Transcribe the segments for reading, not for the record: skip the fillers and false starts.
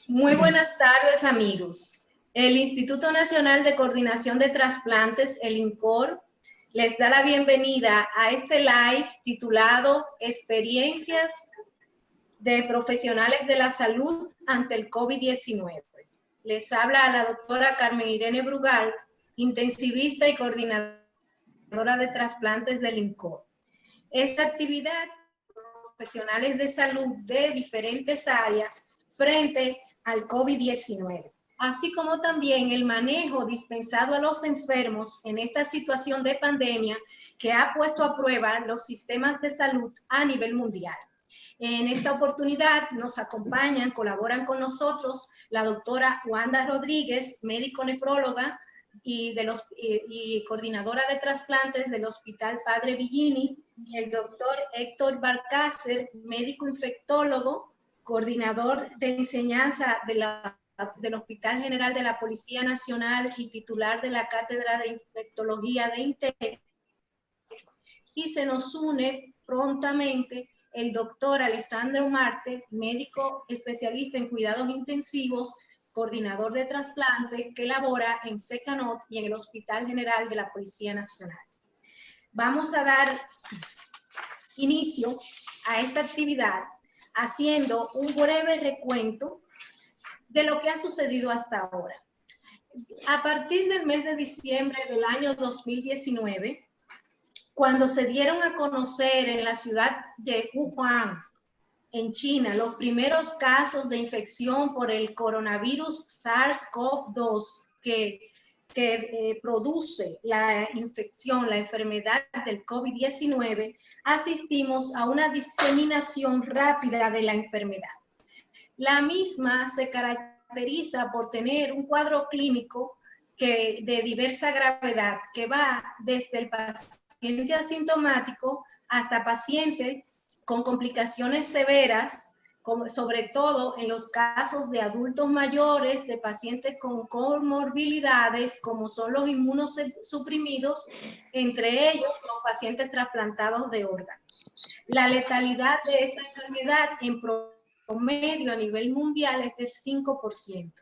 Muy buenas tardes, amigos. El Instituto Nacional de Coordinación de Trasplantes, el INCOR, les da la bienvenida a este live titulado Experiencias de Profesionales de la Salud ante el COVID-19. Les habla la doctora Carmen Irene Brugal, intensivista y coordinadora de trasplantes del INCOR. Esta actividad, profesionales de salud de diferentes áreas frente al COVID-19, así como también el manejo dispensado a los enfermos en esta situación de pandemia que ha puesto a prueba los sistemas de salud a nivel mundial. En esta oportunidad nos acompañan, colaboran con nosotros la doctora Wanda Rodríguez, médico nefróloga y coordinadora de trasplantes del Hospital Padre Villini, el doctor Héctor Balcácer, médico infectólogo, coordinador de enseñanza del Hospital General de la Policía Nacional y titular de la Cátedra de Infectología de INTEC. Y se nos une prontamente el doctor Alessandro Marte, médico especialista en cuidados intensivos, coordinador de trasplante que labora en Secanot y en el Hospital General de la Policía Nacional. Vamos a dar inicio a esta actividad haciendo un breve recuento de lo que ha sucedido hasta ahora. A partir del mes de diciembre del año 2019, cuando se dieron a conocer en la ciudad de Wuhan, en China, los primeros casos de infección por el coronavirus SARS-CoV-2 que produce la infección, la enfermedad del COVID-19, asistimos a una diseminación rápida de la enfermedad. La misma se caracteriza por tener un cuadro clínico de diversa gravedad que va desde el paciente asintomático hasta pacientes con complicaciones severas, sobre todo en los casos de adultos mayores, de pacientes con comorbilidades, como son los inmunosuprimidos, entre ellos los pacientes trasplantados de órganos. La letalidad de esta enfermedad en promedio a nivel mundial es del 5%.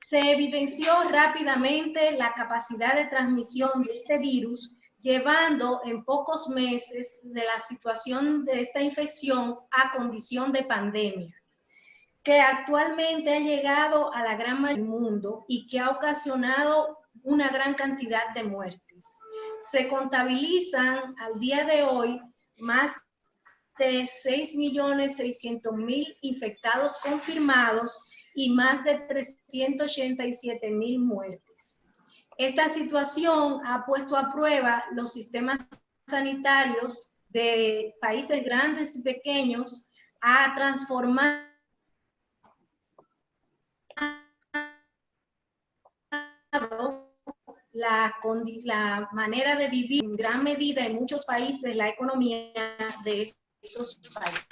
Se evidenció rápidamente la capacidad de transmisión de este virus, llevando en pocos meses de la situación de esta infección a condición de pandemia, que actualmente ha llegado a la gran mayoría del mundo y que ha ocasionado una gran cantidad de muertes. Se contabilizan al día de hoy más de 6.600.000 infectados confirmados y más de 387.000 muertes. Esta situación ha puesto a prueba los sistemas sanitarios de países grandes y pequeños, ha transformado la manera de vivir en gran medida en muchos países, la economía de estos países.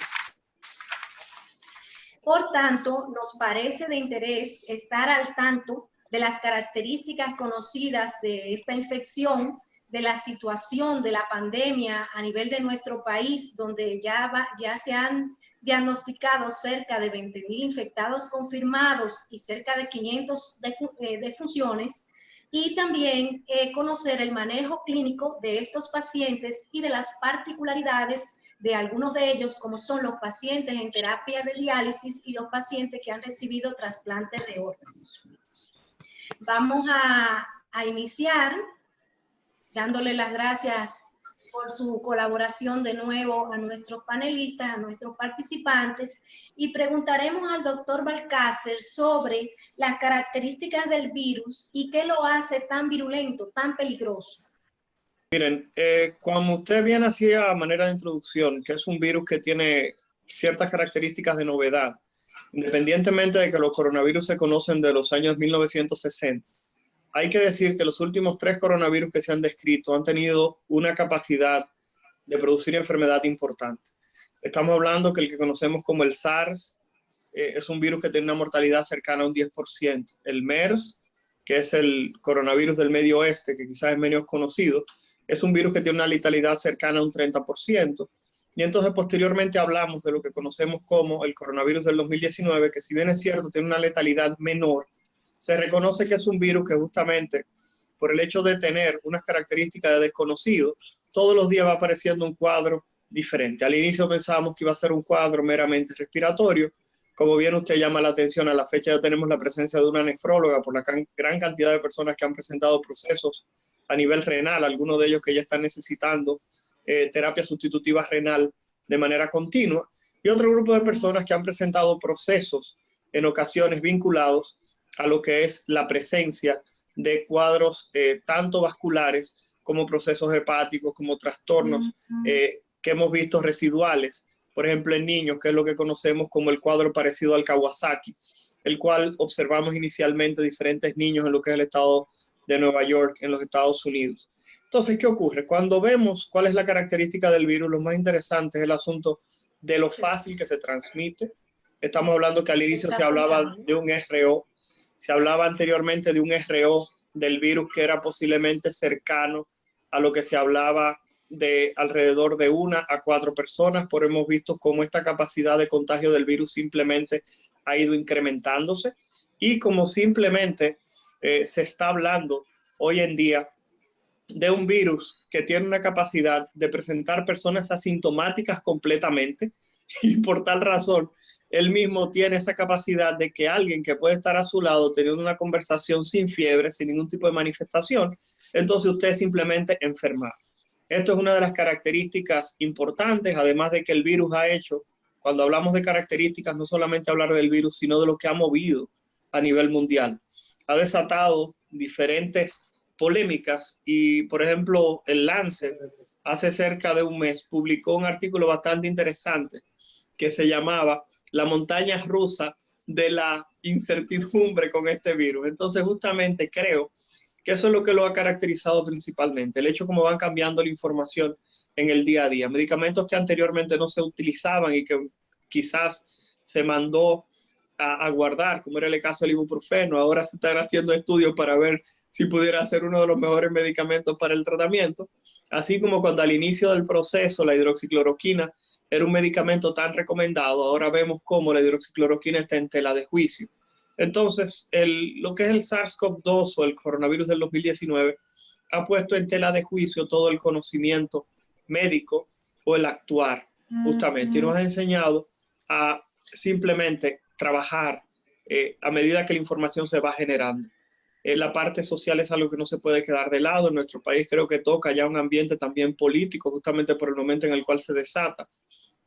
Por tanto, nos parece de interés estar al tanto de las características conocidas de esta infección, de la situación de la pandemia a nivel de nuestro país, donde ya se han diagnosticado cerca de 20.000 infectados confirmados y cerca de 500 defunciones, y también conocer el manejo clínico de estos pacientes y de las particularidades de algunos de ellos, como son los pacientes en terapia de diálisis y los pacientes que han recibido trasplantes de órganos. Vamos a iniciar dándole las gracias por su colaboración de nuevo a nuestros panelistas, a nuestros participantes, y preguntaremos al doctor Balcácer sobre las características del virus y qué lo hace tan virulento, tan peligroso. Miren, como usted bien hacía a manera de introducción, que es un virus que tiene ciertas características de novedad, independientemente de que los coronavirus se conocen de los años 1960, hay que decir que los últimos 3 coronavirus que se han descrito han tenido una capacidad de producir enfermedad importante. Estamos hablando que el que conocemos como el SARS es un virus que tiene una mortalidad cercana a un 10%. El MERS, que es el coronavirus del Medio Oeste, que quizás es menos conocido, es un virus que tiene una letalidad cercana a un 30%. Y entonces posteriormente hablamos de lo que conocemos como el coronavirus del 2019, que si bien es cierto tiene una letalidad menor, se reconoce que es un virus que justamente por el hecho de tener unas características de desconocido, todos los días va apareciendo un cuadro diferente. Al inicio pensábamos que iba a ser un cuadro meramente respiratorio. Como bien usted llama la atención, a la fecha ya tenemos la presencia de una nefróloga por la gran cantidad de personas que han presentado procesos a nivel renal, algunos de ellos que ya están necesitando terapia sustitutiva renal de manera continua, y otro grupo de personas que han presentado procesos en ocasiones vinculados a lo que es la presencia de cuadros tanto vasculares como procesos hepáticos, como trastornos que hemos visto residuales, por ejemplo en niños, que es lo que conocemos como el cuadro parecido al Kawasaki, el cual observamos inicialmente diferentes niños en lo que es el estado de Nueva York, en los Estados Unidos. Entonces, ¿qué ocurre? Cuando vemos cuál es la característica del virus, lo más interesante es el asunto de lo fácil que se transmite. Estamos hablando que al inicio se hablaba de un RO, se hablaba anteriormente de un RO del virus que era posiblemente cercano a lo que se hablaba de alrededor de 1 a 4 personas, pero hemos visto cómo esta capacidad de contagio del virus simplemente ha ido incrementándose y como simplemente se está hablando hoy en día de un virus que tiene una capacidad de presentar personas asintomáticas completamente y por tal razón él mismo tiene esa capacidad de que alguien que puede estar a su lado teniendo una conversación sin fiebre, sin ningún tipo de manifestación, entonces usted simplemente enfermar. Esto es una de las características importantes, además de que el virus ha hecho, cuando hablamos de características, no solamente hablar del virus, sino de lo que ha movido a nivel mundial. Ha desatado diferentes polémicas y, por ejemplo, el Lancet hace cerca de un mes publicó un artículo bastante interesante que se llamaba La montaña rusa de la incertidumbre con este virus. Entonces, justamente creo que eso es lo que lo ha caracterizado principalmente, el hecho como van cambiando la información en el día a día. Medicamentos que anteriormente no se utilizaban y que quizás se mandó a guardar, como era el caso del ibuprofeno, ahora se están haciendo estudios para ver si pudiera ser uno de los mejores medicamentos para el tratamiento, así como cuando al inicio del proceso la hidroxicloroquina era un medicamento tan recomendado, ahora vemos cómo la hidroxicloroquina está en tela de juicio. Entonces, lo que es el SARS-CoV-2 o el coronavirus del 2019 ha puesto en tela de juicio todo el conocimiento médico o el actuar, justamente, y nos ha enseñado a simplemente trabajar a medida que la información se va generando. La parte social es algo que no se puede quedar de lado. En nuestro país creo que toca ya un ambiente también político, justamente por el momento en el cual se desata.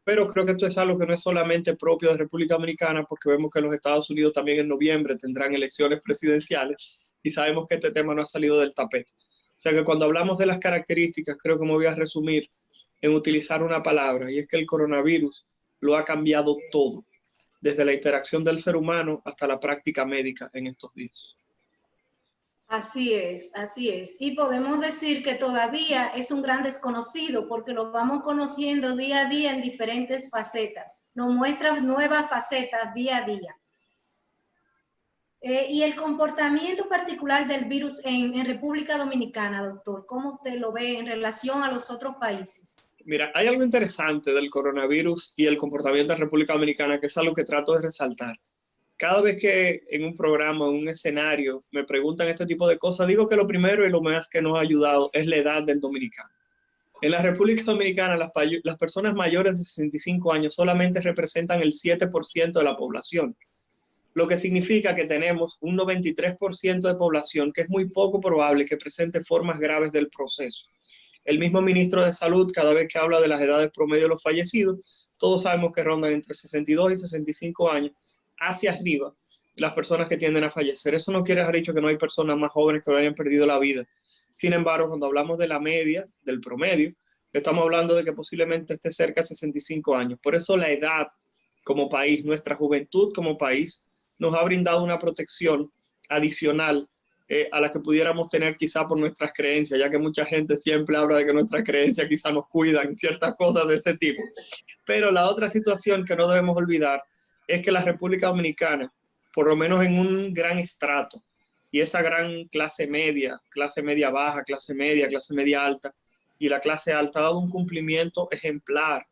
Pero creo que esto es algo que no es solamente propio de República Dominicana, porque vemos que en los Estados Unidos también en noviembre tendrán elecciones presidenciales y sabemos que este tema no ha salido del tapete. O sea que cuando hablamos de las características, creo que me voy a resumir en utilizar una palabra, y es que el coronavirus lo ha cambiado todo, desde la interacción del ser humano hasta la práctica médica en estos días. Así es, así es. Y podemos decir que todavía es un gran desconocido porque lo vamos conociendo día a día en diferentes facetas. Nos muestra nuevas facetas día a día. Y el comportamiento particular del virus en República Dominicana, doctor, ¿cómo usted lo ve en relación a los otros países? Mira, hay algo interesante del coronavirus y el comportamiento de República Dominicana que es algo que trato de resaltar. Cada vez que en un programa, en un escenario, me preguntan este tipo de cosas, digo que lo primero y lo más que nos ha ayudado es la edad del dominicano. En la República Dominicana, las personas mayores de 65 años solamente representan el 7% de la población, lo que significa que tenemos un 93% de población que es muy poco probable que presente formas graves del proceso. El mismo ministro de Salud, cada vez que habla de las edades promedio de los fallecidos, todos sabemos que rondan entre 62 y 65 años, hacia arriba, las personas que tienden a fallecer. Eso no quiere decir que no hay personas más jóvenes que hayan perdido la vida. Sin embargo, cuando hablamos de la media, del promedio, estamos hablando de que posiblemente esté cerca de 65 años. Por eso la edad como país, nuestra juventud como país, nos ha brindado una protección adicional a la que pudiéramos tener quizá por nuestras creencias, ya que mucha gente siempre habla de que nuestras creencias quizá nos cuidan, ciertas cosas de ese tipo. Pero la otra situación que no debemos olvidar es que la República Dominicana, por lo menos en un gran estrato, y esa gran clase media baja, clase media alta, y la clase alta ha dado un cumplimiento ejemplar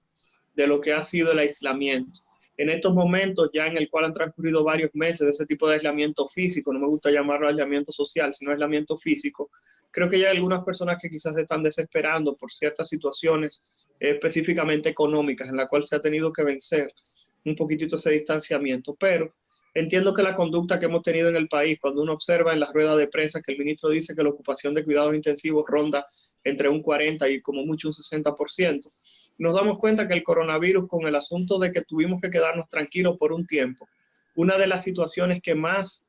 de lo que ha sido el aislamiento. En estos momentos, ya en el cual han transcurrido varios meses de ese tipo de aislamiento físico, no me gusta llamarlo aislamiento social, sino aislamiento físico, creo que ya hay algunas personas que quizás están desesperando por ciertas situaciones específicamente económicas en la cual se ha tenido que vencer un poquitito ese distanciamiento, pero entiendo que la conducta que hemos tenido en el país, cuando uno observa en las ruedas de prensa que el ministro dice que la ocupación de cuidados intensivos ronda entre un 40 y como mucho un 60%, nos damos cuenta que el coronavirus, con el asunto de que tuvimos que quedarnos tranquilos por un tiempo, una de las situaciones que más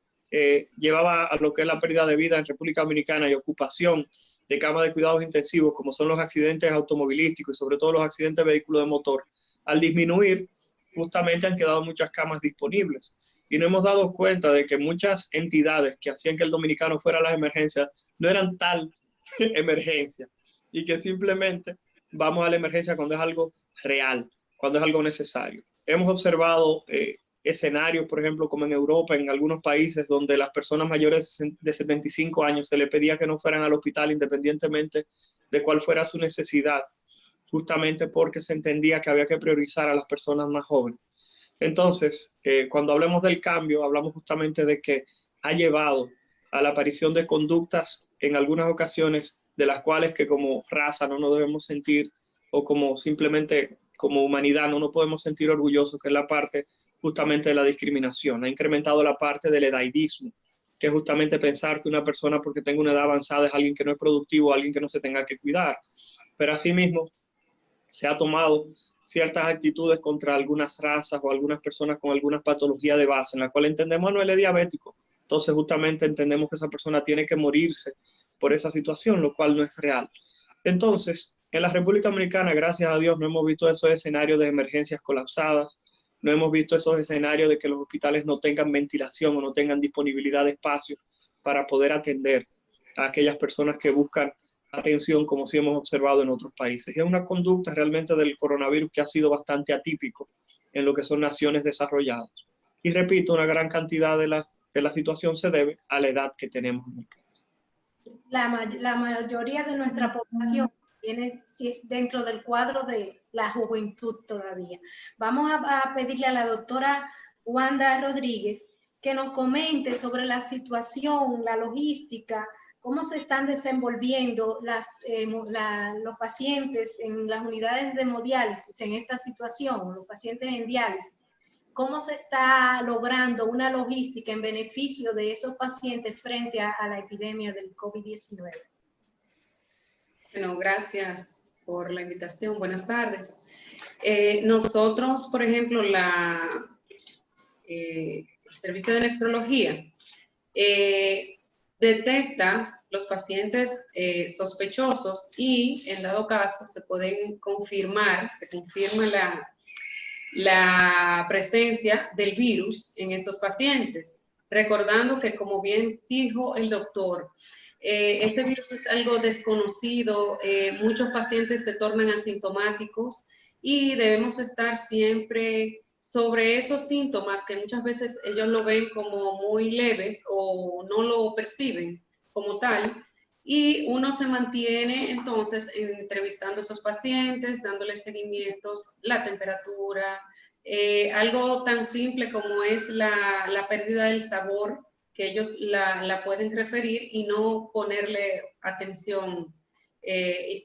llevaba a lo que es la pérdida de vida en República Dominicana y ocupación de camas de cuidados intensivos, como son los accidentes automovilísticos y sobre todo los accidentes de vehículos de motor, al disminuir, justamente han quedado muchas camas disponibles. Y nos hemos dado cuenta de que muchas entidades que hacían que el dominicano fuera a las emergencias no eran tal emergencia y que simplemente vamos a la emergencia cuando es algo real, cuando es algo necesario. Hemos observado escenarios, por ejemplo, como en Europa, en algunos países donde las personas mayores de 75 años se les pedía que no fueran al hospital independientemente de cuál fuera su necesidad, justamente porque se entendía que había que priorizar a las personas más jóvenes. Entonces, cuando hablemos del cambio, hablamos justamente de que ha llevado a la aparición de conductas en algunas ocasiones de las cuales que como raza no nos debemos sentir o como simplemente como humanidad no nos podemos sentir orgullosos, que es la parte justamente de la discriminación. Ha incrementado la parte del edadismo, que es justamente pensar que una persona porque tenga una edad avanzada es alguien que no es productivo, alguien que no se tenga que cuidar. Pero asimismo, se ha tomado ciertas actitudes contra algunas razas o algunas personas con algunas patologías de base, en la cual entendemos no, él es diabético. Entonces justamente entendemos que esa persona tiene que morirse por esa situación, lo cual no es real. Entonces, en la República Dominicana, gracias a Dios, no hemos visto esos escenarios de emergencias colapsadas, no hemos visto esos escenarios de que los hospitales no tengan ventilación o no tengan disponibilidad de espacio para poder atender a aquellas personas que buscan atención, como sí hemos observado en otros países. Y es una conducta realmente del coronavirus que ha sido bastante atípico en lo que son naciones desarrolladas. Y repito, una gran cantidad de la situación se debe a la edad que tenemos en el país. La mayoría de nuestra población viene dentro del cuadro de la juventud todavía. Vamos a pedirle a la doctora Wanda Rodríguez que nos comente sobre la situación, la logística, cómo se están desenvolviendo los pacientes en las unidades de hemodiálisis en esta situación, los pacientes en diálisis. ¿Cómo se está logrando una logística en beneficio de esos pacientes frente a la epidemia del COVID-19? Bueno, gracias por la invitación. Buenas tardes. Nosotros, por ejemplo, el servicio de nefrología detecta los pacientes sospechosos y, en dado caso, se confirma la presencia del virus en estos pacientes. Recordando que, como bien dijo el doctor, este virus es algo desconocido, muchos pacientes se tornan asintomáticos y debemos estar siempre sobre esos síntomas que muchas veces ellos lo ven como muy leves o no lo perciben como tal. Y uno se mantiene entonces entrevistando a esos pacientes, dándoles seguimientos, la temperatura, algo tan simple como es la pérdida del sabor, que ellos la pueden referir y no ponerle atención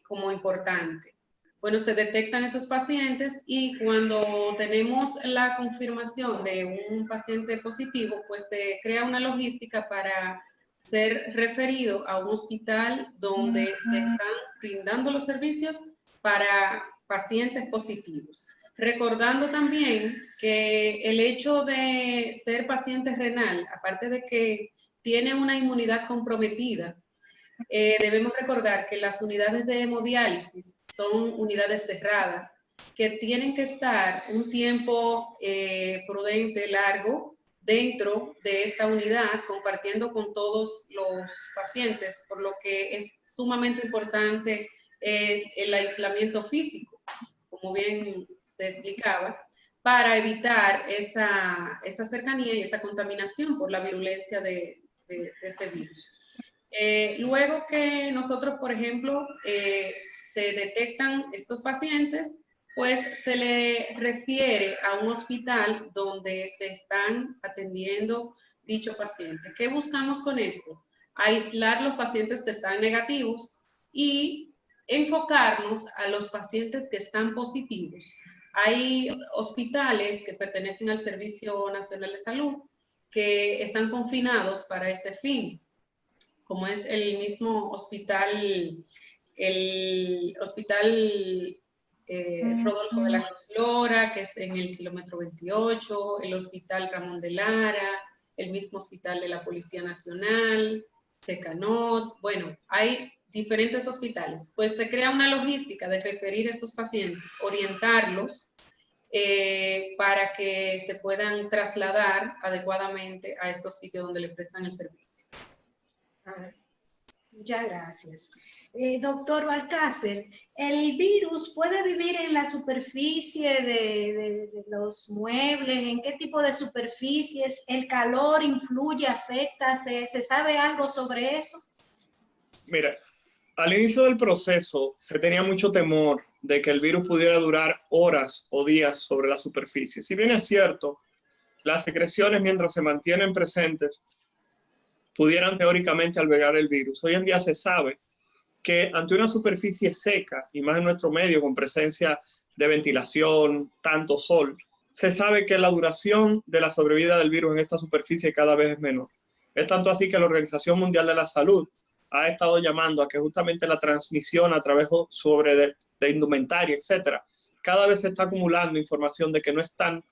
como importante. Bueno, se detectan esos pacientes y cuando tenemos la confirmación de un paciente positivo, pues se crea una logística para ser referido a un hospital donde se están brindando los servicios para pacientes positivos. Recordando también que el hecho de ser paciente renal, aparte de que tiene una inmunidad comprometida, debemos recordar que las unidades de hemodiálisis son unidades cerradas que tienen que estar un tiempo prudente, largo, dentro de esta unidad, compartiendo con todos los pacientes, por lo que es sumamente importante el aislamiento físico, como bien se explicaba, para evitar esa cercanía y esa contaminación por la virulencia de este virus. Luego que nosotros, por ejemplo, se detectan estos pacientes, pues se le refiere a un hospital donde se están atendiendo dicho paciente. ¿Qué buscamos con esto? Aislar los pacientes que están negativos y enfocarnos a los pacientes que están positivos. Hay hospitales que pertenecen al Servicio Nacional de Salud que están confinados para este fin, como es el mismo hospital, el hospital Rodolfo de la Cruz Lora, que es en el kilómetro 28, el hospital Ramón de Lara, el mismo hospital de la Policía Nacional, Secanot, bueno, hay diferentes hospitales. Pues se crea una logística de referir a esos pacientes, orientarlos para que se puedan trasladar adecuadamente a estos sitios donde le prestan el servicio. Muchas gracias. Doctor Balcácer, ¿el virus puede vivir en la superficie de los muebles? ¿En qué tipo de superficies? ¿El calor influye, afecta? ¿Se sabe algo sobre eso? Mira, al inicio del proceso se tenía mucho temor de que el virus pudiera durar horas o días sobre la superficie. Si bien es cierto, las secreciones, mientras se mantienen presentes, pudieran teóricamente albergar el virus. Hoy en día se sabe que ante una superficie seca, y más en nuestro medio con presencia de ventilación, tanto sol, se sabe que la duración de la sobrevida del virus en esta superficie cada vez es menor. Es tanto así que la Organización Mundial de la Salud ha estado llamando a que justamente la transmisión a través de indumentaria, etcétera, cada vez se está acumulando información de que no es tan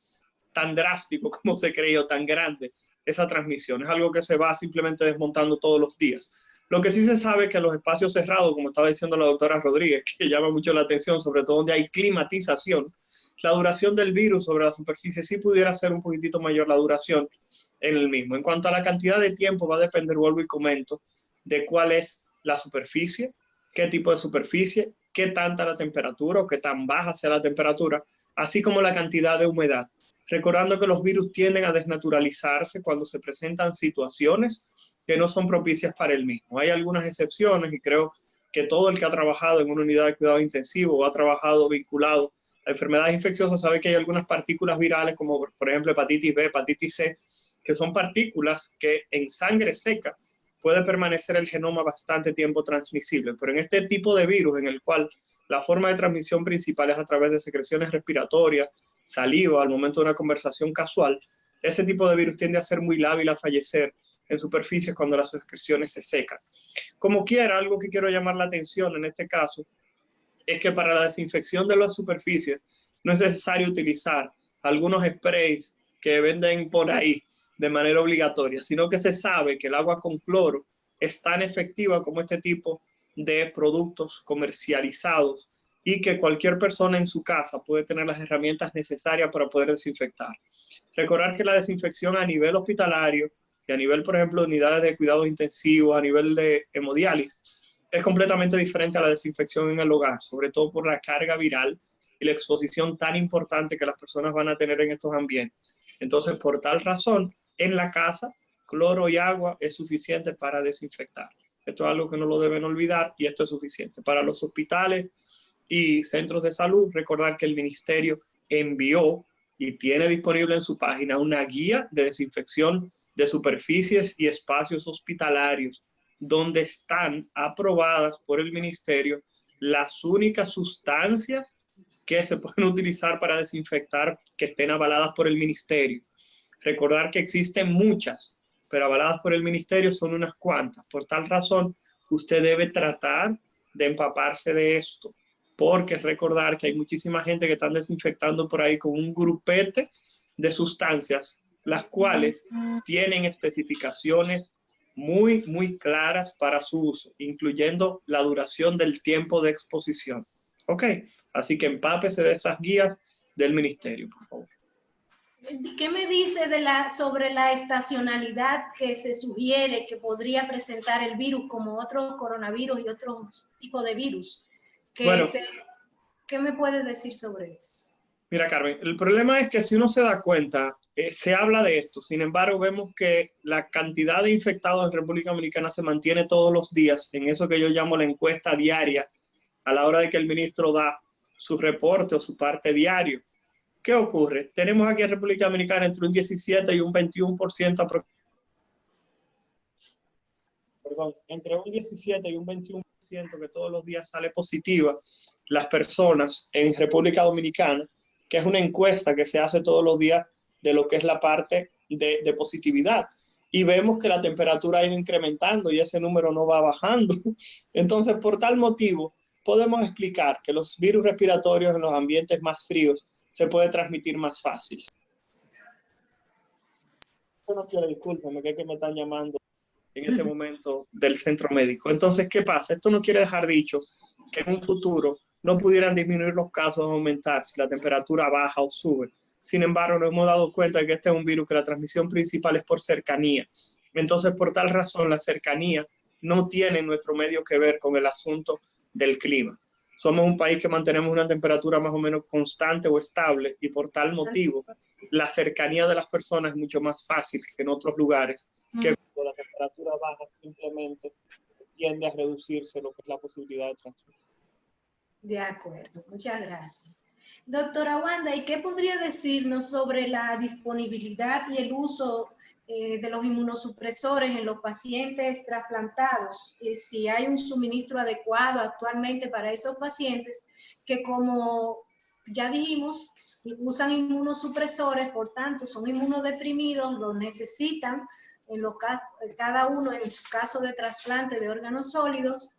drástico como se creyó, tan grande esa transmisión. Es algo que se va simplemente desmontando todos los días. Lo que sí se sabe es que los espacios cerrados, como estaba diciendo la doctora Rodríguez, que llama mucho la atención, sobre todo donde hay climatización, la duración del virus sobre la superficie sí pudiera ser un poquitito mayor la duración en el mismo. En cuanto a la cantidad de tiempo, va a depender, vuelvo y comento, de cuál es la superficie, qué tipo de superficie, qué tanta la temperatura o qué tan baja sea la temperatura, así como la cantidad de humedad. Recordando que los virus tienden a desnaturalizarse cuando se presentan situaciones que no son propicias para el mismo. Hay algunas excepciones y creo que todo el que ha trabajado en una unidad de cuidado intensivo o ha trabajado vinculado a enfermedades infecciosas sabe que hay algunas partículas virales como por ejemplo hepatitis B, hepatitis C, que son partículas que en sangre seca puede permanecer el genoma bastante tiempo transmisible. Pero en este tipo de virus en el cual la forma de transmisión principal es a través de secreciones respiratorias, saliva, al momento de una conversación casual, ese tipo de virus tiende a ser muy lábil a fallecer en superficies cuando las secreciones se secan. Como quiera, algo que quiero llamar la atención en este caso es que para la desinfección de las superficies no es necesario utilizar algunos sprays que venden por ahí de manera obligatoria, sino que se sabe que el agua con cloro es tan efectiva como este tipo de productos comercializados y que cualquier persona en su casa puede tener las herramientas necesarias para poder desinfectar. Recordar que la desinfección a nivel hospitalario y a nivel, por ejemplo, de unidades de cuidados intensivos, a nivel de hemodiálisis, es completamente diferente a la desinfección en el hogar, sobre todo por la carga viral y la exposición tan importante que las personas van a tener en estos ambientes. Entonces, por tal razón, en la casa, cloro y agua es suficiente para desinfectar. Esto es algo que no lo deben olvidar y esto es suficiente. Para los hospitales y centros de salud, recordar que el ministerio envió y tiene disponible en su página una guía de desinfección de superficies y espacios hospitalarios donde están aprobadas por el ministerio las únicas sustancias que se pueden utilizar para desinfectar que estén avaladas por el ministerio. Recordar que existen muchas, pero avaladas por el ministerio son unas cuantas. Por tal razón, usted debe tratar de empaparse de esto, porque recordar que hay muchísima gente que están desinfectando por ahí con un grupete de sustancias, las cuales tienen especificaciones muy, muy claras para su uso, incluyendo la duración del tiempo de exposición. Ok, así que empápese de esas guías del ministerio, por favor. ¿Qué me dice sobre la estacionalidad que se sugiere que podría presentar el virus como otro coronavirus y otro tipo de virus? ¿Qué me puede decir sobre eso? Mira, Carmen, el problema es que si uno se da cuenta, se habla de esto. Sin embargo, vemos que la cantidad de infectados en República Dominicana se mantiene todos los días en eso que yo llamo la encuesta diaria, a la hora de que el ministro da su reporte o su parte diario. ¿Qué ocurre? Tenemos aquí en República Dominicana entre un 17 y un 21% entre un 17 y un 21% que todos los días sale positiva las personas en República Dominicana, que es una encuesta que se hace todos los días de lo que es la parte de positividad. Y vemos que la temperatura ha ido incrementando y ese número no va bajando. Entonces, por tal motivo, podemos explicar que los virus respiratorios en los ambientes más fríos se puede transmitir más fácil. Yo no quiero, discúlpeme, que me están llamando en este momento del centro médico. Entonces, ¿qué pasa? Esto no quiere dejar dicho que en un futuro no pudieran disminuir los casos o aumentar si la temperatura baja o sube. Sin embargo, nos hemos dado cuenta de que este es un virus que la transmisión principal es por cercanía. Entonces, por tal razón, la cercanía no tiene en nuestro medio que ver con el asunto del clima. Somos un país que mantenemos una temperatura más o menos constante o estable y por tal motivo, la cercanía de las personas es mucho más fácil que en otros lugares, que cuando la temperatura baja simplemente tiende a reducirse lo que es la posibilidad de transmisión. De acuerdo, muchas gracias. Doctora Wanda, ¿y qué podría decirnos sobre la disponibilidad y el uso de los inmunosupresores en los pacientes trasplantados? Si hay un suministro adecuado actualmente para esos pacientes que, como ya dijimos, usan inmunosupresores, por tanto son inmunodeprimidos, lo necesitan cada uno en su caso de trasplante de órganos sólidos,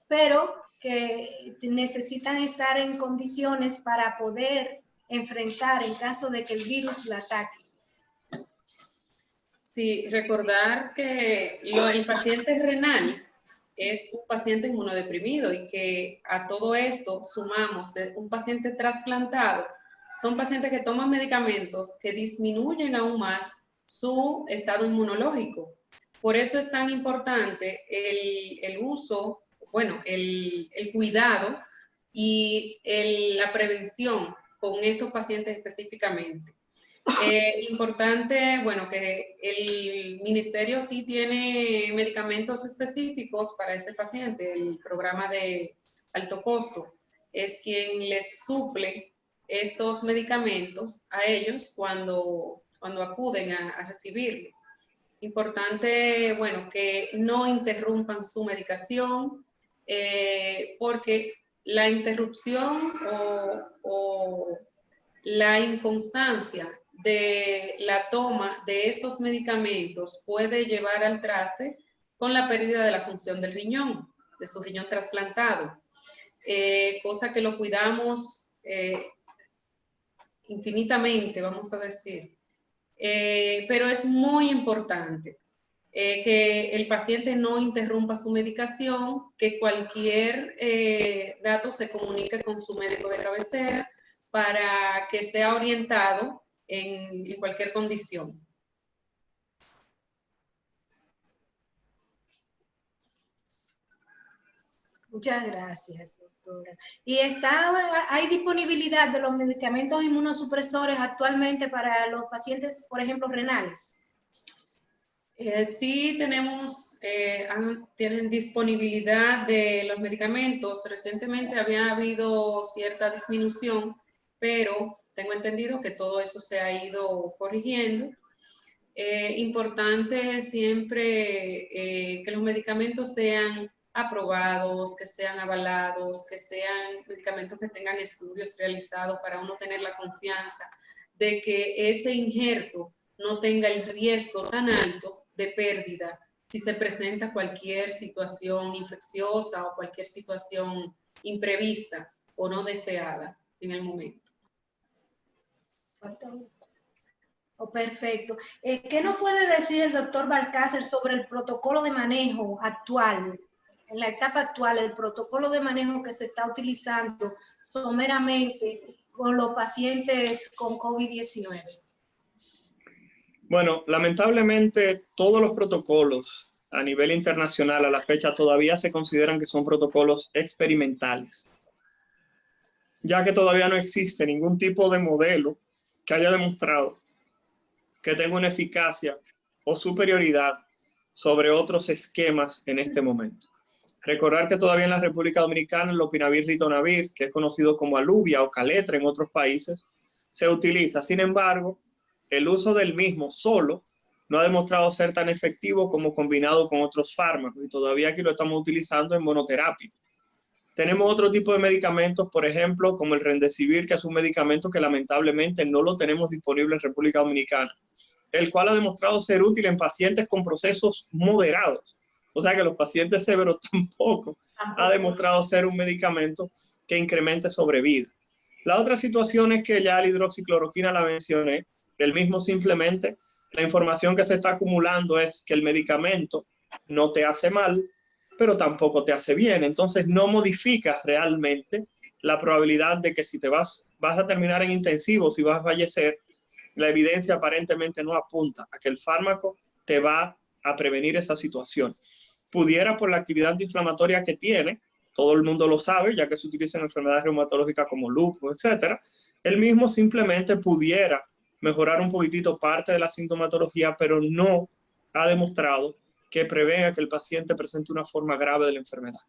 pero que necesitan estar en condiciones para poder enfrentar en caso de que el virus la ataque. Sí, recordar que el paciente renal es un paciente inmunodeprimido y que a todo esto sumamos un paciente trasplantado. Son pacientes que toman medicamentos que disminuyen aún más su estado inmunológico. Por eso es tan importante el uso, bueno, el cuidado y la prevención con estos pacientes específicamente. Importante, bueno, que el ministerio sí tiene medicamentos específicos para este paciente. El programa de alto costo es quien les suple estos medicamentos a ellos cuando acuden a recibirlo. Importante, bueno, que no interrumpan su medicación, porque la interrupción o la inconstancia de la toma de estos medicamentos puede llevar al traste con la pérdida de la función del riñón, de su riñón trasplantado, cosa que lo cuidamos infinitamente, vamos a decir. Pero es muy importante que el paciente no interrumpa su medicación, que cualquier dato se comunique con su médico de cabecera para que sea orientado en cualquier condición. Muchas gracias, doctora. ¿Y hay disponibilidad de los medicamentos inmunosupresores actualmente para los pacientes, por ejemplo, renales? Sí tienen disponibilidad de los medicamentos. Recientemente había habido cierta disminución, pero tengo entendido que todo eso se ha ido corrigiendo. Importante siempre que los medicamentos sean aprobados, que sean avalados, que sean medicamentos que tengan estudios realizados para uno tener la confianza de que ese injerto no tenga el riesgo tan alto de pérdida si se presenta cualquier situación infecciosa o cualquier situación imprevista o no deseada en el momento. Perfecto. ¿Qué nos puede decir el doctor Balcácer sobre el protocolo de manejo actual, en la etapa actual, el protocolo de manejo que se está utilizando someramente con los pacientes con COVID-19? Bueno, lamentablemente todos los protocolos a nivel internacional a la fecha todavía se consideran que son protocolos experimentales, ya que todavía no existe ningún tipo de modelo que haya demostrado que tenga una eficacia o superioridad sobre otros esquemas en este momento. Recordar que todavía en la República Dominicana el lopinavir ritonavir, que es conocido como aluvia o caletra en otros países, se utiliza. Sin embargo, el uso del mismo solo no ha demostrado ser tan efectivo como combinado con otros fármacos y todavía aquí lo estamos utilizando en monoterapia. Tenemos otro tipo de medicamentos, por ejemplo, como el Remdesivir, que es un medicamento que lamentablemente no lo tenemos disponible en República Dominicana, el cual ha demostrado ser útil en pacientes con procesos moderados. O sea que los pacientes severos tampoco ha demostrado ser un medicamento que incremente sobrevida. La otra situación es que ya la hidroxicloroquina la mencioné, el mismo simplemente la información que se está acumulando es que el medicamento no te hace mal, pero tampoco te hace bien. Entonces no modificas realmente la probabilidad de que si te vas a terminar en intensivo, si vas a fallecer, la evidencia aparentemente no apunta a que el fármaco te va a prevenir esa situación. Pudiera, por la actividad antiinflamatoria que tiene, todo el mundo lo sabe, ya que se utiliza en enfermedades reumatológicas como lupus, etcétera, el mismo simplemente pudiera mejorar un poquitito parte de la sintomatología, pero no ha demostrado que prevenga que el paciente presente una forma grave de la enfermedad.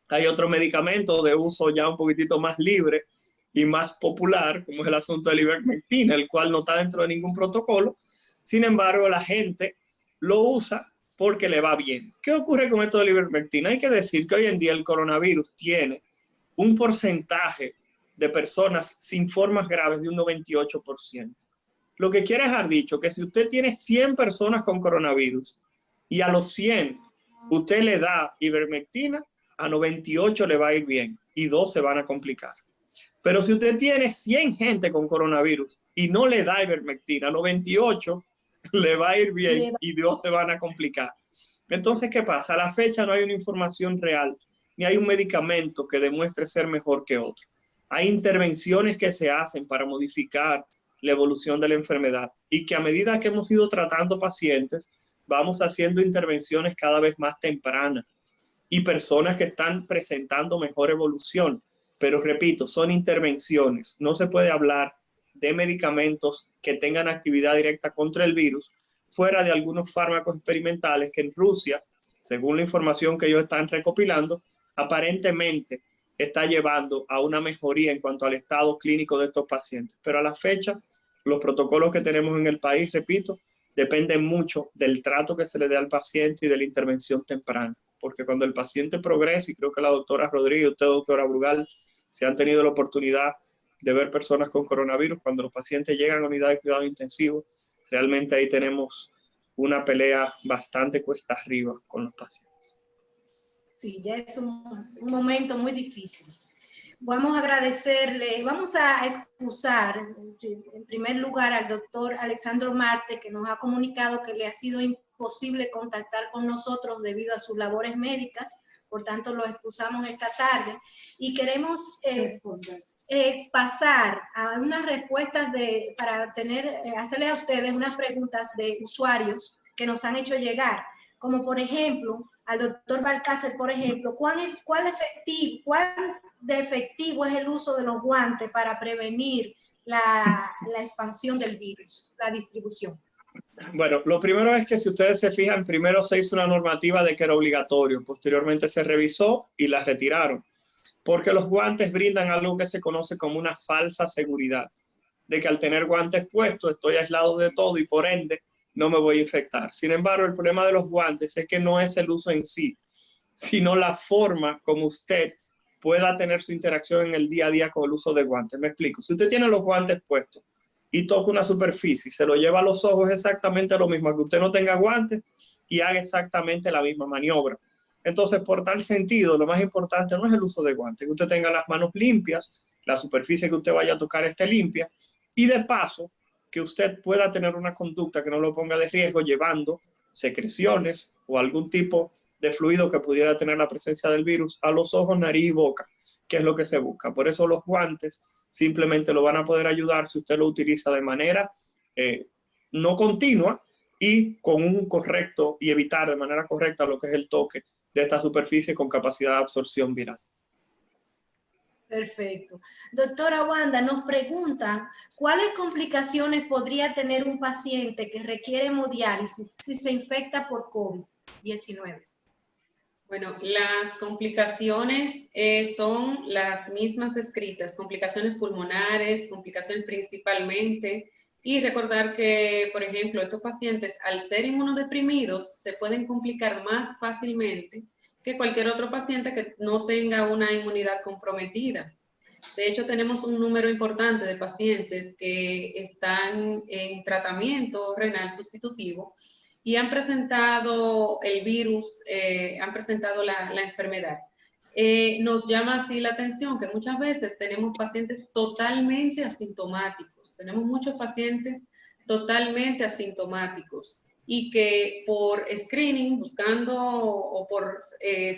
Hay otro medicamento de uso ya un poquitito más libre y más popular, como es el asunto de la ivermectina, el cual no está dentro de ningún protocolo. Sin embargo, la gente lo usa porque le va bien. ¿Qué ocurre con esto de la ivermectina? Hay que decir que hoy en día el coronavirus tiene un porcentaje de personas sin formas graves de un 98%. Lo que quiere dejar dicho que si usted tiene 100 personas con coronavirus y a los 100 usted le da ivermectina, a 98 le va a ir bien y 2 se van a complicar. Pero si usted tiene 100 gente con coronavirus y no le da ivermectina, a 98 le va a ir bien y 2 se van a complicar. Entonces, ¿qué pasa? A la fecha no hay una información real, ni hay un medicamento que demuestre ser mejor que otro. Hay intervenciones que se hacen para modificar la evolución de la enfermedad y que a medida que hemos ido tratando pacientes, vamos haciendo intervenciones cada vez más tempranas y personas que están presentando mejor evolución. Pero repito, son intervenciones. No se puede hablar de medicamentos que tengan actividad directa contra el virus fuera de algunos fármacos experimentales que en Rusia, según la información que ellos están recopilando, aparentemente está llevando a una mejoría en cuanto al estado clínico de estos pacientes. Pero a la fecha, los protocolos que tenemos en el país, repito, dependen mucho del trato que se le dé al paciente y de la intervención temprana. Porque cuando el paciente progresa, y creo que la doctora Rodríguez, usted, doctora Brugal, se han tenido la oportunidad de ver personas con coronavirus, cuando los pacientes llegan a unidad de cuidado intensivo, realmente ahí tenemos una pelea bastante cuesta arriba con los pacientes. Sí, ya es un momento muy difícil. Vamos a agradecerle, vamos a excusar en primer lugar al doctor Alexandro Marte, que nos ha comunicado que le ha sido imposible contactar con nosotros debido a sus labores médicas, por tanto lo excusamos esta tarde y queremos pasar a unas respuestas para hacerle a ustedes unas preguntas de usuarios que nos han hecho llegar, como por ejemplo, al doctor Balcácer, por ejemplo, ¿cuál de efectivo es el uso de los guantes para prevenir la expansión del virus, la distribución? Bueno, lo primero es que si ustedes se fijan, primero se hizo una normativa de que era obligatorio, posteriormente se revisó y la retiraron, porque los guantes brindan algo que se conoce como una falsa seguridad, de que al tener guantes puestos estoy aislado de todo y por ende no me voy a infectar. Sin embargo, el problema de los guantes es que no es el uso en sí, sino la forma como usted pueda tener su interacción en el día a día con el uso de guantes. Me explico. Si usted tiene los guantes puestos y toca una superficie y se lo lleva a los ojos, es exactamente lo mismo que usted no tenga guantes y haga exactamente la misma maniobra. Entonces, por tal sentido, lo más importante no es el uso de guantes, que usted tenga las manos limpias, la superficie que usted vaya a tocar esté limpia y de paso que usted pueda tener una conducta que no lo ponga de riesgo llevando secreciones o algún tipo de fluido que pudiera tener la presencia del virus a los ojos, nariz y boca, que es lo que se busca. Por eso los guantes simplemente lo van a poder ayudar si usted lo utiliza de manera no continua y con un correcto y evitar de manera correcta lo que es el toque de esta superficie con capacidad de absorción viral. Perfecto. Doctora Wanda, nos preguntan, ¿cuáles complicaciones podría tener un paciente que requiere hemodiálisis si se infecta por COVID-19? Bueno, las complicaciones son las mismas descritas, complicaciones pulmonares, complicaciones principalmente, y recordar que, por ejemplo, estos pacientes, al ser inmunodeprimidos, se pueden complicar más fácilmente que cualquier otro paciente que no tenga una inmunidad comprometida. De hecho, tenemos un número importante de pacientes que están en tratamiento renal sustitutivo y han presentado el virus, han presentado la enfermedad. Nos llama así la atención que muchas veces tenemos pacientes totalmente asintomáticos. Tenemos muchos pacientes totalmente asintomáticos y que por screening, buscando o por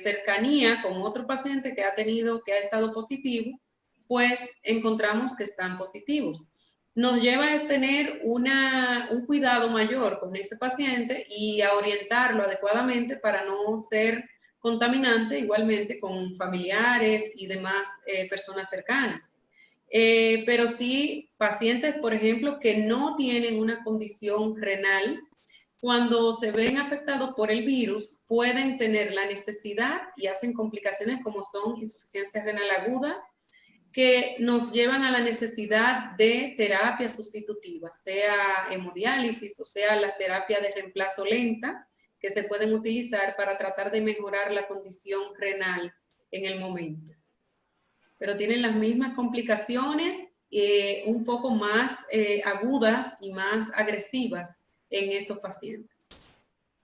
cercanía con otro paciente que ha estado positivo, pues encontramos que están positivos. Nos lleva a tener un cuidado mayor con ese paciente y a orientarlo adecuadamente para no ser contaminante igualmente con familiares y demás personas cercanas. Pero sí, pacientes, por ejemplo, que no tienen una condición renal, cuando se ven afectados por el virus, pueden tener la necesidad y hacen complicaciones como son insuficiencia renal aguda, que nos llevan a la necesidad de terapia sustitutiva, sea hemodiálisis o sea la terapia de reemplazo lenta, que se pueden utilizar para tratar de mejorar la condición renal en el momento. Pero tienen las mismas complicaciones, un poco más agudas y más agresivas en estos pacientes.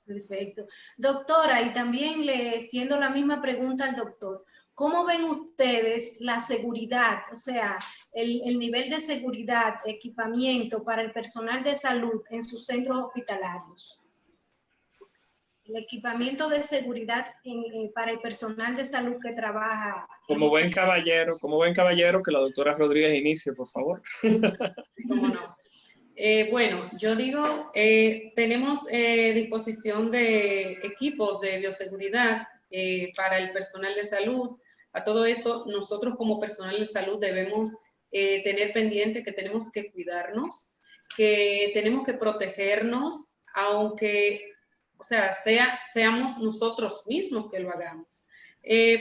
Perfecto. Doctora, y también le extiendo la misma pregunta al doctor. ¿Cómo ven ustedes la seguridad, o sea, el nivel de seguridad, equipamiento para el personal de salud en sus centros hospitalarios? El equipamiento de seguridad para el personal de salud que trabaja. Como buen caballero, que la doctora Rodríguez inicie, por favor. ¿Cómo no? Bueno, yo digo, tenemos disposición de equipos de bioseguridad para el personal de salud. A todo esto, nosotros como personal de salud debemos tener pendiente que tenemos que cuidarnos, que tenemos que protegernos, aunque, o sea, seamos nosotros mismos que lo hagamos.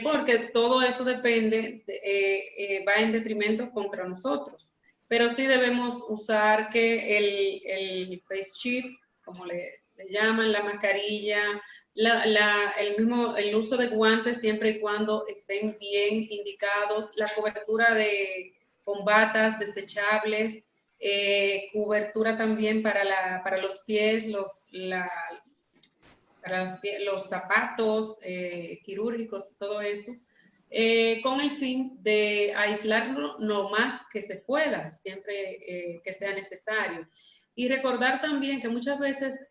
Porque todo eso depende, va en detrimento contra nosotros. Pero sí debemos usar que el face shield, como le llaman, la mascarilla, el uso de guantes siempre y cuando estén bien indicados, la cobertura con batas desechables, cobertura también para los pies, los zapatos quirúrgicos, todo eso. Con el fin de aislarlo lo más que se pueda, siempre que sea necesario. Y recordar también que muchas veces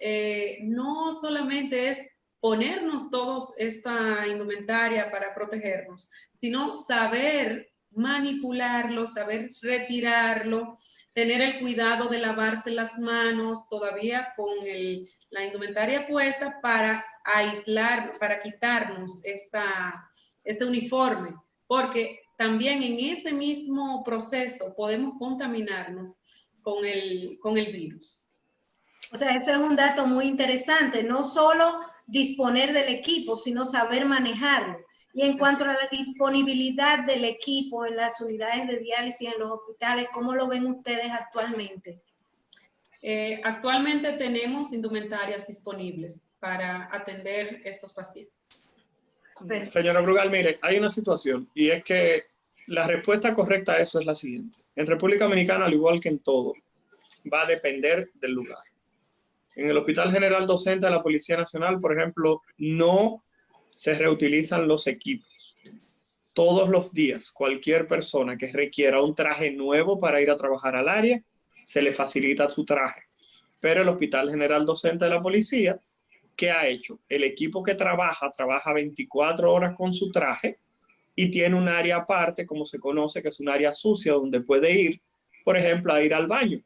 no solamente es ponernos todos esta indumentaria para protegernos, sino saber manipularlo, saber retirarlo, tener el cuidado de lavarse las manos todavía con la indumentaria puesta para aislar, para quitarnos este uniforme, porque también en ese mismo proceso podemos contaminarnos con el virus. O sea, ese es un dato muy interesante, no solo disponer del equipo, sino saber manejarlo. Y en cuanto a la disponibilidad del equipo en las unidades de diálisis en los hospitales, ¿cómo lo ven ustedes actualmente? Actualmente tenemos indumentarias disponibles para atender estos pacientes. Señora Brugal, mire, hay una situación y es que la respuesta correcta a eso es la siguiente. En República Dominicana, al igual que en todo, va a depender del lugar. En el Hospital General Docente de la Policía Nacional, por ejemplo, no se reutilizan los equipos. Todos los días, cualquier persona que requiera un traje nuevo para ir a trabajar al área, se le facilita su traje. Pero el Hospital General Docente de la Policía, ¿qué ha hecho? El equipo que trabaja 24 horas con su traje y tiene un área aparte, como se conoce, que es un área sucia, donde puede ir, por ejemplo, a ir al baño.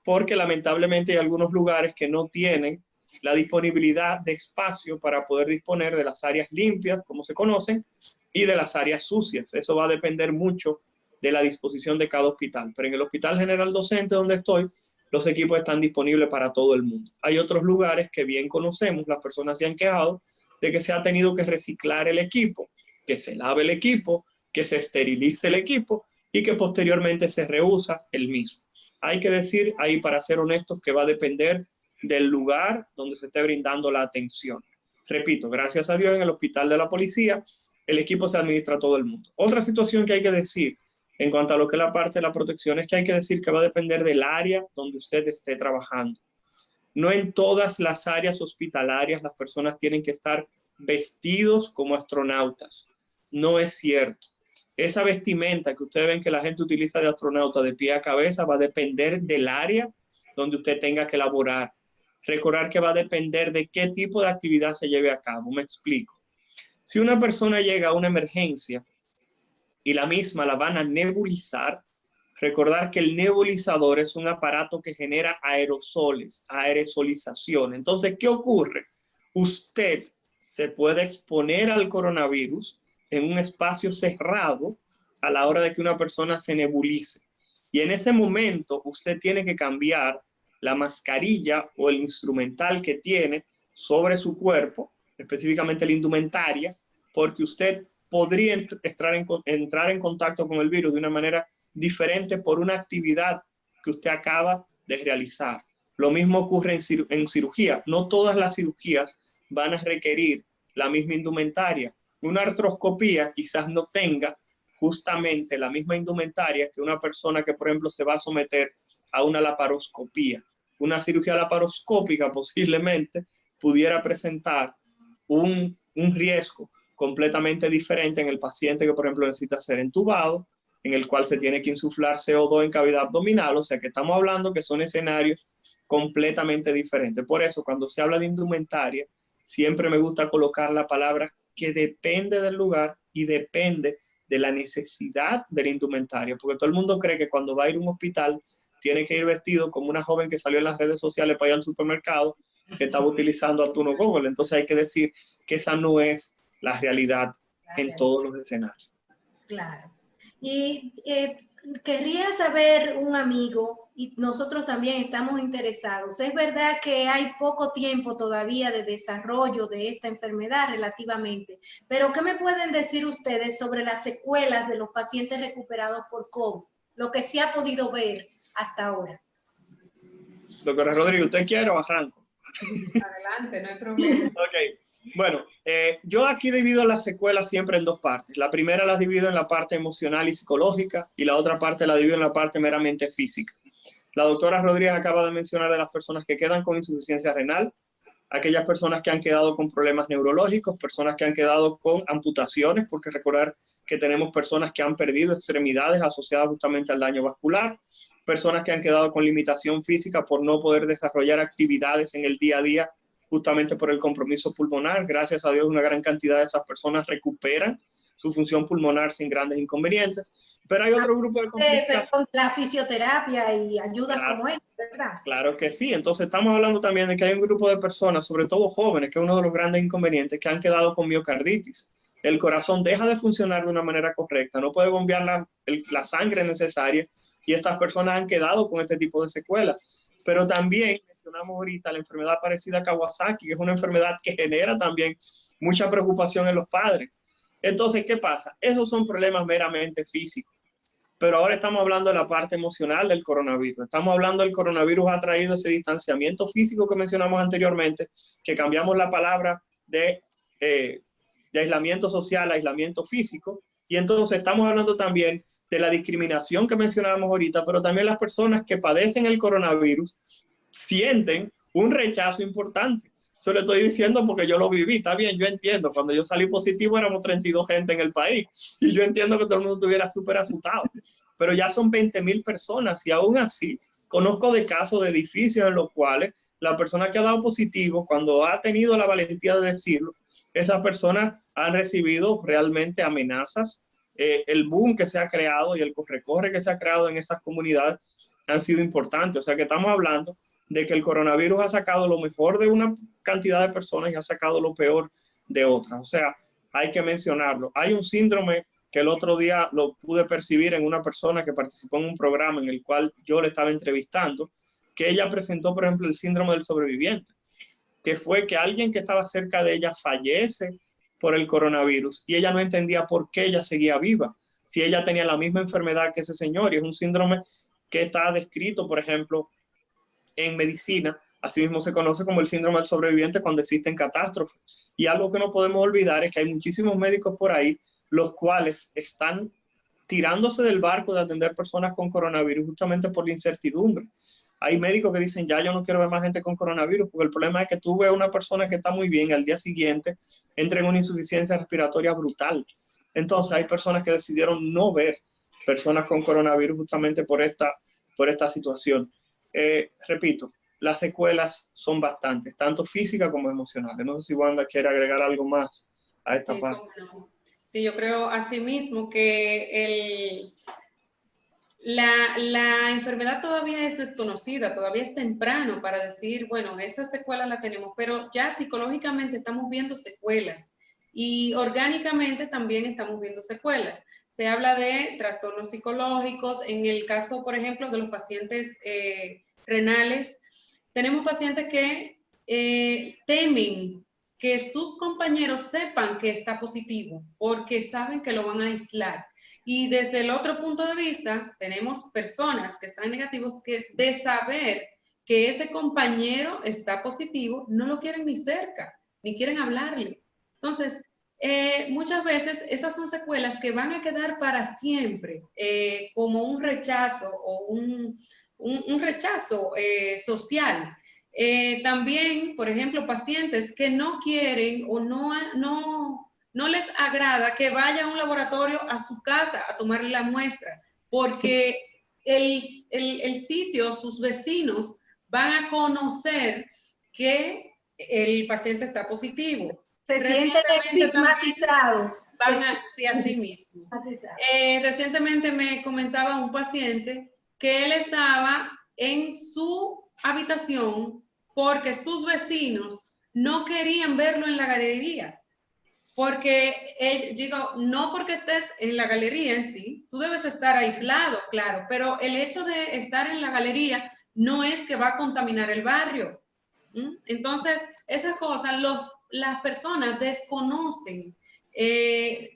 Porque lamentablemente hay algunos lugares que no tienen la disponibilidad de espacio para poder disponer de las áreas limpias, como se conocen, y de las áreas sucias. Eso va a depender mucho de la disposición de cada hospital. Pero en el Hospital General Docente, donde estoy, los equipos están disponibles para todo el mundo. Hay otros lugares que bien conocemos, las personas se han quejado, de que se ha tenido que reciclar el equipo, que se lave el equipo, que se esterilice el equipo y que posteriormente se reusa el mismo. Hay que decir ahí, para ser honestos, que va a depender del lugar donde se esté brindando la atención. Repito, gracias a Dios en el hospital de la policía el equipo se administra a todo el mundo. Otra situación que hay que decir en cuanto a lo que es la parte de la protección es que hay que decir que va a depender del área donde usted esté trabajando. No en todas las áreas hospitalarias las personas tienen que estar vestidos como astronautas. No es cierto. Esa vestimenta que ustedes ven que la gente utiliza de astronauta de pie a cabeza va a depender del área donde usted tenga que laborar. Recordar que va a depender de qué tipo de actividad se lleve a cabo. Me explico. Si una persona llega a una emergencia y la misma la van a nebulizar, recordar que el nebulizador es un aparato que genera aerosoles, aerosolización. Entonces, ¿qué ocurre? Usted se puede exponer al coronavirus en un espacio cerrado a la hora de que una persona se nebulice. Y en ese momento usted tiene que cambiar la mascarilla o el instrumental que tiene sobre su cuerpo, específicamente la indumentaria, porque usted podría entrar en contacto con el virus de una manera diferente por una actividad que usted acaba de realizar. Lo mismo ocurre en cirugía. No todas las cirugías van a requerir la misma indumentaria. Una artroscopía quizás no tenga justamente la misma indumentaria que una persona que, por ejemplo, se va a someter a una laparoscopía. Una cirugía laparoscópica posiblemente pudiera presentar un riesgo completamente diferente en el paciente que, por ejemplo, necesita ser entubado, en el cual se tiene que insuflar CO2 en cavidad abdominal. O sea que estamos hablando que son escenarios completamente diferentes. Por eso, cuando se habla de indumentaria, siempre me gusta colocar la palabra que depende del lugar y depende de la necesidad de la indumentaria, porque todo el mundo cree que cuando va a ir a un hospital tiene que ir vestido como una joven que salió en las redes sociales para ir al supermercado, que estaba utilizando Atuno Google. Entonces hay que decir que esa no es la realidad en todos los escenarios. Claro. Y querría saber un amigo, y nosotros también estamos interesados, es verdad que hay poco tiempo todavía de desarrollo de esta enfermedad relativamente, pero ¿qué me pueden decir ustedes sobre las secuelas de los pacientes recuperados por COVID? Lo que se ha podido ver hasta ahora. Doctora Rodríguez, ¿usted quiere o arranco? Adelante, no hay problema. Ok. Bueno, yo aquí divido las secuelas siempre en dos partes. La primera la divido en la parte emocional y psicológica y la otra parte la divido en la parte meramente física. La doctora Rodríguez acaba de mencionar de las personas que quedan con insuficiencia renal, aquellas personas que han quedado con problemas neurológicos, personas que han quedado con amputaciones, porque recordar que tenemos personas que han perdido extremidades asociadas justamente al daño vascular, personas que han quedado con limitación física por no poder desarrollar actividades en el día a día justamente por el compromiso pulmonar. Gracias a Dios, una gran cantidad de esas personas recuperan su función pulmonar sin grandes inconvenientes. Pero hay otro grupo de complicaciones. Con la fisioterapia y ayudas como esta, ¿verdad? Claro que sí. Entonces estamos hablando también de que hay un grupo de personas, sobre todo jóvenes, que es uno de los grandes inconvenientes, que han quedado con miocarditis. El corazón deja de funcionar de una manera correcta, no puede bombear la sangre necesaria y estas personas han quedado con este tipo de secuelas. Pero también mencionamos ahorita la enfermedad parecida a Kawasaki, que es una enfermedad que genera también mucha preocupación en los padres. Entonces, ¿qué pasa? Esos son problemas meramente físicos. Pero ahora estamos hablando de la parte emocional del coronavirus. Estamos hablando del coronavirus ha traído ese distanciamiento físico que mencionamos anteriormente, que cambiamos la palabra de aislamiento social a aislamiento físico. Y entonces estamos hablando también de la discriminación que mencionábamos ahorita, pero también las personas que padecen el coronavirus sienten un rechazo importante. Eso lo estoy diciendo porque yo lo viví, está bien, yo entiendo. Cuando yo salí positivo éramos 32 gente en el país y yo entiendo que todo el mundo estuviera súper asustado, pero ya son 20,000 personas y aún así conozco de casos de edificios en los cuales la persona que ha dado positivo, cuando ha tenido la valentía de decirlo, esas personas han recibido realmente amenazas. El boom que se ha creado y el corre-corre que se ha creado en esas comunidades han sido importantes. O sea que estamos hablando de que el coronavirus ha sacado lo mejor de una cantidad de personas y ha sacado lo peor de otras. O sea, hay que mencionarlo. Hay un síndrome que el otro día lo pude percibir en una persona que participó en un programa en el cual yo le estaba entrevistando, que ella presentó, por ejemplo, el síndrome del sobreviviente, que fue que alguien que estaba cerca de ella fallece por el coronavirus y ella no entendía por qué ella seguía viva, si ella tenía la misma enfermedad que ese señor, y es un síndrome que está descrito, por ejemplo, en medicina. Asimismo se conoce como el síndrome del sobreviviente cuando existen catástrofes. Y algo que no podemos olvidar es que hay muchísimos médicos por ahí, los cuales están tirándose del barco de atender personas con coronavirus justamente por la incertidumbre. Hay médicos que dicen, ya yo no quiero ver más gente con coronavirus, porque el problema es que tú ves a una persona que está muy bien, al día siguiente entra en una insuficiencia respiratoria brutal. Entonces hay personas que decidieron no ver personas con coronavirus justamente por esta situación. Repito, las secuelas son bastantes, tanto físicas como emocionales. No sé si Wanda quiere agregar algo más a esta parte. No. Sí, yo creo asimismo que la enfermedad todavía es desconocida, todavía es temprano para decir, bueno, esta secuela la tenemos, pero ya psicológicamente estamos viendo secuelas y orgánicamente también estamos viendo secuelas. Se habla de trastornos psicológicos, en el caso, por ejemplo, de los pacientes renales, tenemos pacientes que temen que sus compañeros sepan que está positivo porque saben que lo van a aislar. Y desde el otro punto de vista, tenemos personas que están negativos que de saber que ese compañero está positivo, no lo quieren ni cerca, ni quieren hablarle. Entonces, muchas veces esas son secuelas que van a quedar para siempre como un rechazo o un rechazo social. También, por ejemplo, pacientes que no quieren o no les agrada que vaya a un laboratorio a su casa a tomarle la muestra, porque el sitio, sus vecinos van a conocer que el paciente está positivo. Se sienten estigmatizados. Sí, así mismo. Recientemente me comentaba un paciente que él estaba en su habitación porque sus vecinos no querían verlo en la galería. Porque, digo, no porque estés en la galería en sí, tú debes estar aislado, claro, pero el hecho de estar en la galería no es que va a contaminar el barrio. Entonces, esas cosas las personas desconocen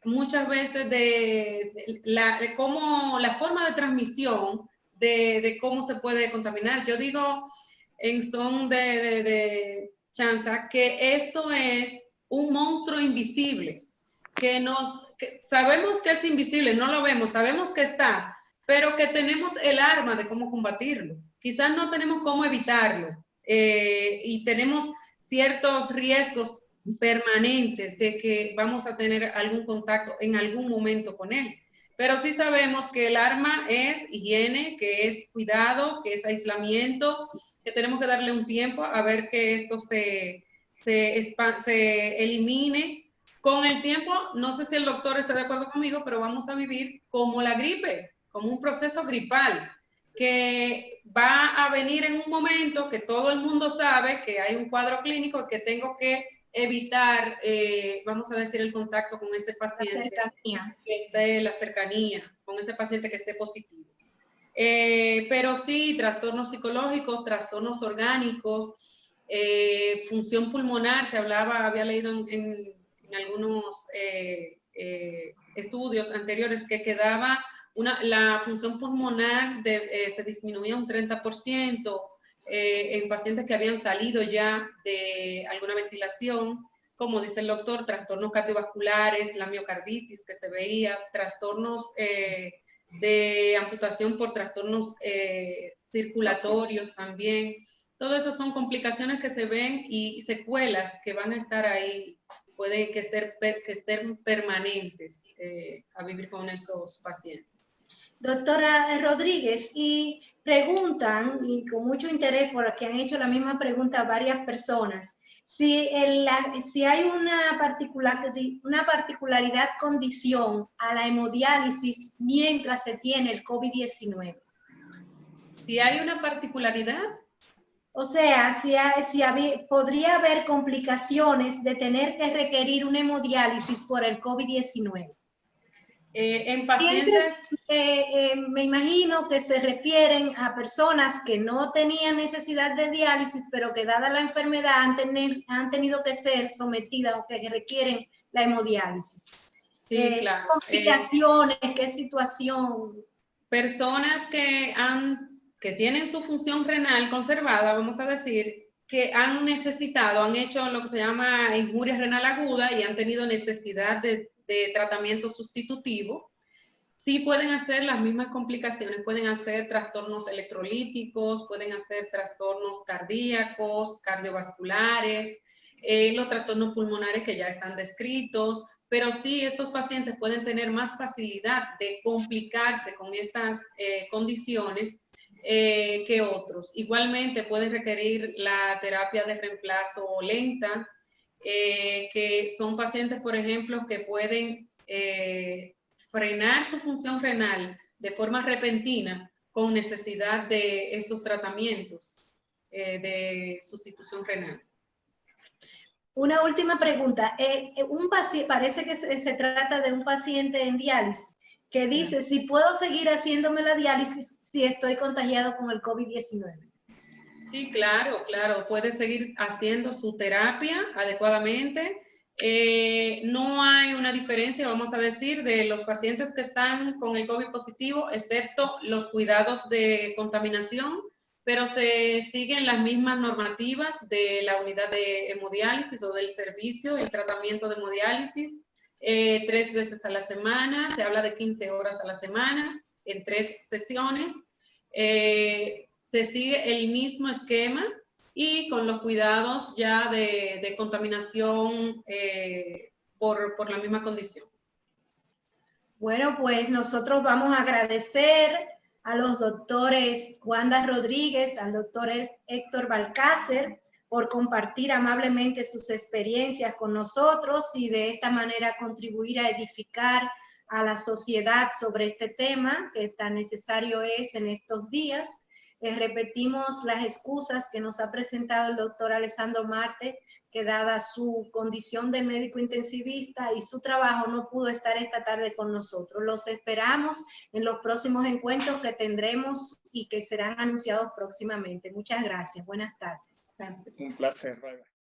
muchas veces de cómo la forma de transmisión de cómo se puede contaminar. Yo digo en son de chanza que esto es un monstruo invisible, que sabemos que es invisible, no lo vemos, sabemos que está, pero que tenemos el arma de cómo combatirlo. Quizás no tenemos cómo evitarlo y tenemos ciertos riesgos permanentes de que vamos a tener algún contacto en algún momento con él. Pero sí sabemos que el arma es higiene, que es cuidado, que es aislamiento, que tenemos que darle un tiempo a ver que esto se elimine. Con el tiempo, no sé si el doctor está de acuerdo conmigo, pero vamos a vivir como la gripe, como un proceso gripal, que va a venir en un momento que todo el mundo sabe que hay un cuadro clínico que tengo que evitar, vamos a decir, el contacto con ese paciente, la cercanía, con ese paciente que esté positivo. Pero sí, trastornos psicológicos, trastornos orgánicos, función pulmonar, se hablaba, había leído en algunos estudios anteriores que quedaba la función pulmonar se disminuía un 30% en pacientes que habían salido ya de alguna ventilación, como dice el doctor, trastornos cardiovasculares, la miocarditis que se veía, trastornos de amputación por trastornos circulatorios también. Todo eso son complicaciones que se ven y secuelas que van a estar ahí, puede que estén permanentes a vivir con esos pacientes. Doctora Rodríguez, y preguntan, y con mucho interés, porque han hecho la misma pregunta varias personas, si hay una particularidad condición a la hemodiálisis mientras se tiene el COVID-19. Si hay una particularidad. O sea, podría haber complicaciones de tener que requerir una hemodiálisis por el COVID-19. En pacientes... Me imagino que se refieren a personas que no tenían necesidad de diálisis, pero que dada la enfermedad han tenido que ser sometidas o que requieren la hemodiálisis. Sí, claro. Complicaciones, ¿qué situación? Personas que tienen su función renal conservada, vamos a decir, que han hecho lo que se llama injuria renal aguda y han tenido necesidad de tratamiento sustitutivo. Sí pueden hacer las mismas complicaciones, pueden hacer trastornos electrolíticos, pueden hacer trastornos cardíacos, cardiovasculares, los trastornos pulmonares que ya están descritos, pero sí estos pacientes pueden tener más facilidad de complicarse con estas condiciones que otros. Igualmente pueden requerir la terapia de reemplazo lenta, que son pacientes, por ejemplo, que pueden frenar su función renal de forma repentina con necesidad de estos tratamientos de sustitución renal. Una última pregunta. Parece que se trata de un paciente en diálisis que dice, si puedo seguir haciéndome la diálisis si estoy contagiado con el COVID-19. Sí, claro, puede seguir haciendo su terapia adecuadamente. No hay una diferencia, vamos a decir, de los pacientes que están con el COVID positivo, excepto los cuidados de contaminación, pero se siguen las mismas normativas de la unidad de hemodiálisis o del servicio, el tratamiento de hemodiálisis, 3 veces a la semana, se habla de 15 horas a la semana, en 3 sesiones. Se sigue el mismo esquema y con los cuidados ya de contaminación por la misma condición. Bueno, pues nosotros vamos a agradecer a los doctores Wanda Rodríguez, al doctor Héctor Balcácer, por compartir amablemente sus experiencias con nosotros y de esta manera contribuir a edificar a la sociedad sobre este tema que tan necesario es en estos días. Repetimos las excusas que nos ha presentado el doctor Alessandro Marte, que dada su condición de médico intensivista y su trabajo no pudo estar esta tarde con nosotros. Los esperamos en los próximos encuentros que tendremos y que serán anunciados próximamente. Muchas gracias. Buenas tardes. Gracias. Un placer. Bye, bye.